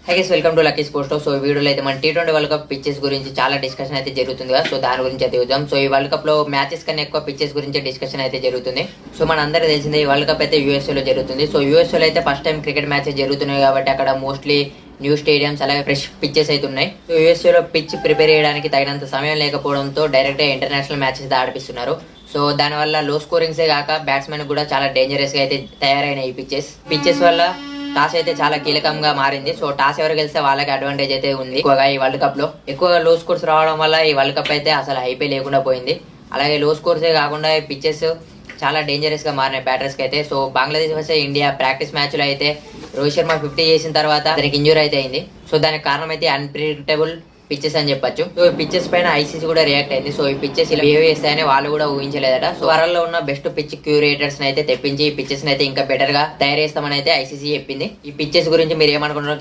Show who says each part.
Speaker 1: Guys welcome to lucky sports. So ఈ వీడియోలో అయితే మన టీ20 వరల్డ్ కప్ పిచ్చెస్ గురించి చాలా డిస్కషన్ అయితే జరుగుతుంది కదా. సో దాని గురించి అయితే చూద్దాం. సో ఈ వరల్డ్ కప్ లో మ్యాచెస్ కన్నా ఎక్కువ పిచ్చెస్ గురించి డిస్కషన్ అయితే జరుగుతుంది. సో మన అందరూ తెలిసిందే ఈ వరల్డ్ కప్ అయితే యూఎస్ఏ లో జరుగుతుంది. సో యూఎస్ఏ లో అయితే ఫస్ట్ టైం క్రికెట్ మ్యాచెస్ జరుగుతున్నాయి కాబట్టి అక్కడ మోస్ట్లీ న్యూ స్టేడియంస్ అలాగే ఫ్రెష్ పిచ్చెస్ అయితే ఉన్నాయి. సో యూఎస్ఏ లో పిచ్ ప్రిపేర్ చేయడానికి తగినంత సమయం లేకపోవడంతో డైరెక్ట్ ఇంటర్నేషనల్ మ్యాచెస్ ఆడిపిస్తున్నారు. సో దానివల్ల లో స్కోరింగ్సే కాక బ్యాట్స్మెన్ కూడా చాలా డేంజరస్ గా అయితే తయారైనాయి ఈ పిచ్చెస్ వల్ల టాస్ అయితే చాలా కీలకంగా మారింది. సో టాస్ ఎవరు గెలిస్తే వాళ్ళకి అడ్వాంటేజ్ అయితే ఉంది ఎక్కువగా ఈ వరల్డ్ కప్ లో. ఎక్కువగా లో స్కోర్స్ రావడం వల్ల ఈ వరల్డ్ కప్ అయితే అసలు హైపే లేకుండా పోయింది. అలాగే లో స్కోర్సే కాకుండా ఈ పిచ్చెస్ చాలా డేంజరస్ గా మారినాయి బ్యాటర్స్ కి అయితే. సో బంగ్లాదేశ్ వస్తే ఇండియా ప్రాక్టీస్ మ్యాచ్ లో అయితే రోహిత్ శర్మ 50 చేసిన తర్వాత దానికి ఇంజూరీ అయితే అయింది. సో దానికి కారణం అయితే అన్ప్రిడిక్టబుల్ పిచ్చెస్ అని చెప్పొచ్చు. సో ఈ పిచ్చెస్ పైన ఐసీసీ కూడా రియాక్ట్ అయింది. సో ఈ పిచ్చెస్ ఇలా బిహేవ్ చేస్తాయని వాళ్ళు కూడా ఊహించలేదట. సో వరల్డ్ లో ఉన్న బెస్ట్ పిచ్ క్యూరేటర్స్ అయితే తెప్పించి ఈ పిచ్చెస్ అయితే ఇంకా బెటర్ గా తయారు చేస్తామని అయితే ఐసీసీ చెప్పింది. ఈ పిచ్చెస్ గురించి మీరు ఏమనుకుంటున్నారు?